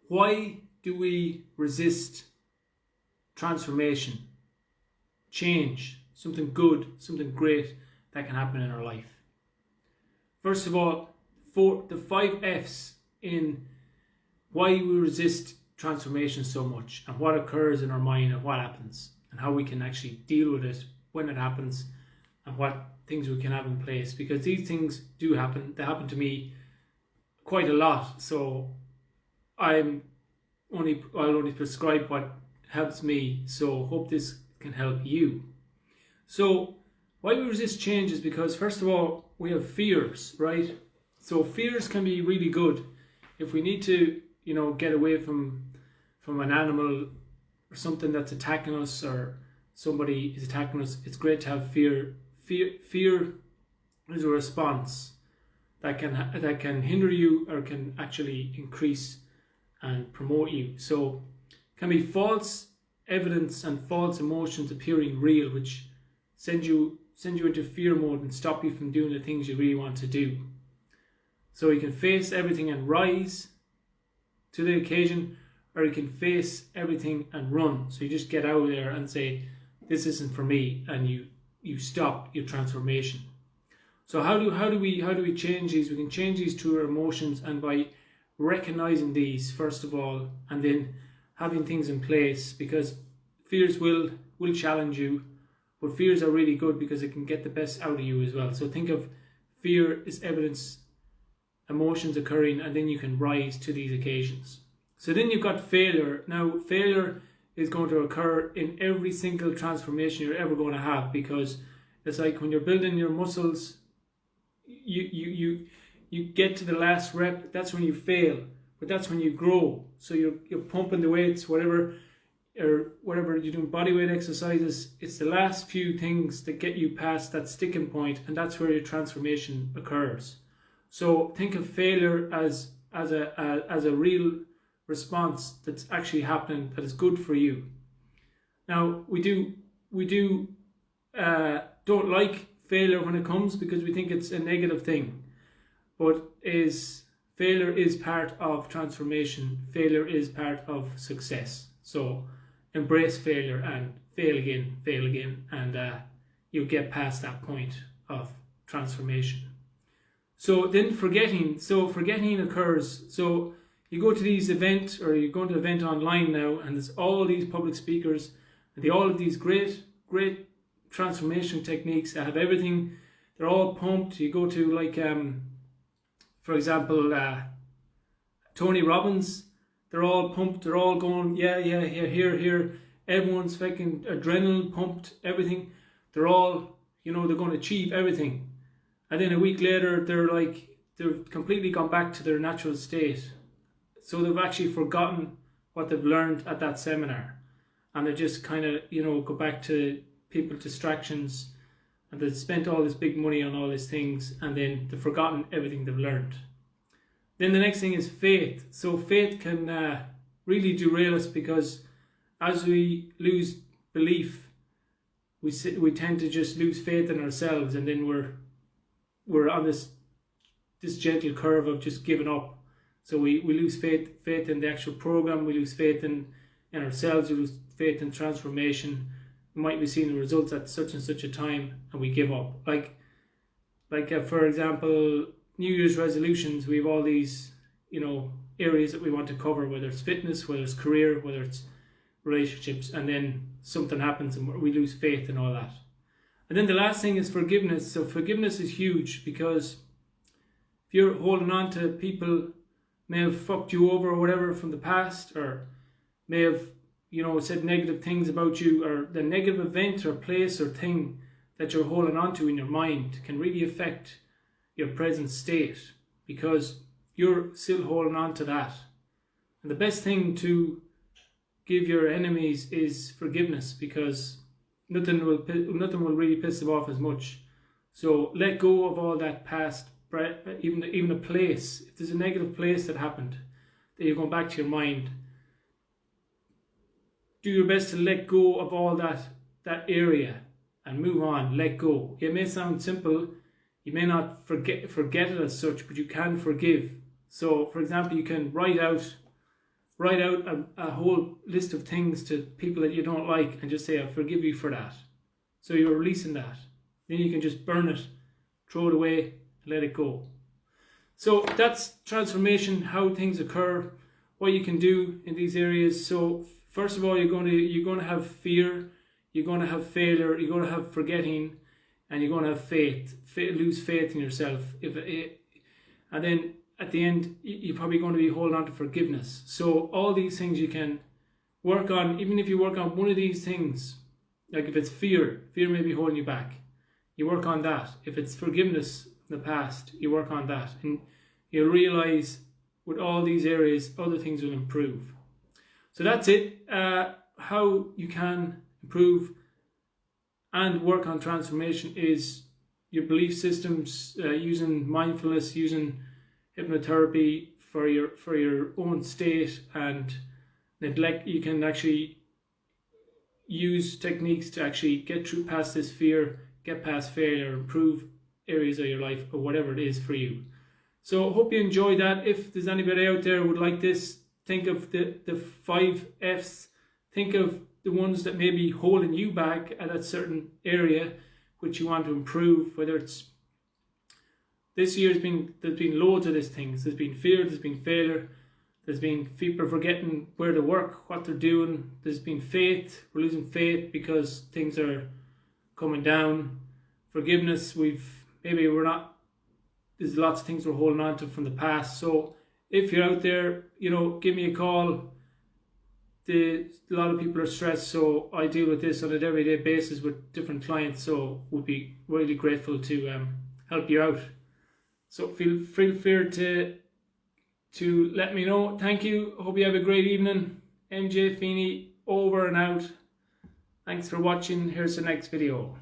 Why do we resist transformation, change, something good, something great that can happen in our life? First of all, for the 5 F's in why we resist transformation so much and what occurs in our mind and what happens and how we can actually deal with it when it happens and what things we can have in place, because these things do happen. They happen to me quite a lot, so I'll only prescribe what helps me, so hope this can help you. So why we resist change is because, first of all, we have fears, right? So fears can be really good. If we need to, get away from an animal or something that's attacking us, or somebody is attacking us, it's great to have fear. Fear is a response that can hinder you or can actually increase and promote you. So it can be false evidence and false emotions appearing real, which send you into fear mode and stop you from doing the things you really want to do. So you can face everything and rise to the occasion, or you can face everything and run. So you just get out there and say, this isn't for me, and you stop your transformation. So how do we change these? We can change these through our emotions and by recognizing these first of all, and then having things in place, because fears will challenge you, but fears are really good because it can get the best out of you as well. So think of fear as evidence, emotions occurring, and then you can rise to these occasions. So then you've got failure. Now failure is going to occur in every single transformation you're ever going to have, because it's like when you're building your muscles, you get to the last rep, that's when you fail, but that's when you grow. So you're pumping the weights, whatever you're doing, body weight exercises, it's the last few things that get you past that sticking point, and that's where your transformation occurs. So think of failure as a real response that's actually happening, that is good for you. Now we don't like failure when it comes, because we think it's a negative thing, but failure is part of transformation. Failure is part of success. So embrace failure and fail again, and you'll get past that point of transformation. So then forgetting occurs. So you go to these events, or you go to an event online now, and there's all these public speakers, and they all have these great transformation techniques that have everything. They're all pumped. You go to for example, Tony Robbins. They're all pumped. They're all going, yeah, here. Everyone's fucking adrenaline pumped. Everything. They're all, they're going to achieve everything. And then a week later, they've completely gone back to their natural state. So they've actually forgotten what they've learned at that seminar, and they just kind of, go back to people distractions, and they've spent all this big money on all these things, and then they've forgotten everything they've learned. Then the next thing is faith. So faith can really derail us, because as we lose belief, we tend to just lose faith in ourselves, and then we're on this gentle curve of just giving up. So we lose faith in the actual program, we lose faith in ourselves, we lose faith in transformation. We might be seeing the results at such and such a time, and we give up. Like for example, New Year's resolutions, we have all these, areas that we want to cover, whether it's fitness, whether it's career, whether it's relationships, and then something happens and we lose faith in all that. And then the last thing is forgiveness. So forgiveness is huge, because if you're holding on to people may have fucked you over or whatever from the past, or may have, said negative things about you, or the negative event or place or thing that you're holding on to in your mind can really affect your present state, because you're still holding on to that. And the best thing to give your enemies is forgiveness, because nothing will really piss them off as much. So let go of all that past, even a place. If there's a negative place that happened that you're going back to your mind, do your best to let go of all that area and move on. Let go. It may sound simple. You may not forget it as such, but you can forgive. So, for example, you can write out write out a whole list of things to people that you don't like and just say, I forgive you for that. So you're releasing that. Then you can just burn it, throw it away, let it go. So that's transformation, how things occur, what you can do in these areas. So first of all, you're going to have fear, you're going to have failure, you're going to have forgetting, and you're going to have faith. Lose faith in yourself. And then at the end, you're probably going to be holding on to forgiveness. So all these things you can work on. Even if you work on one of these things, like if it's fear may be holding you back, you work on that. If it's forgiveness in the past, you work on that, and you'll realize with all these areas, other things will improve. So that's it. How you can improve and work on transformation is your belief systems, using mindfulness, using hypnotherapy for your own state, and neglect. You can actually use techniques to actually get through past this fear, get past failure, improve areas of your life, or whatever it is for you. So hope you enjoyed that. If there's anybody out there who would like this, think of the 5 F's. Think of the ones that may be holding you back at a certain area which you want to improve. Whether it's this year, there's been loads of these things. There's been fear, there's been failure, there's been people forgetting where to work, what they're doing. There's been faith, we're losing faith because things are coming down. Forgiveness, there's lots of things we're holding on to from the past. So if you're out there, give me a call. A lot of people are stressed, so I deal with this on an everyday basis with different clients, so would be really grateful to help you out. So feel free to let me know. Thank you. Hope you have a great evening. MJ Feeney over and out. Thanks for watching. Here's the next video.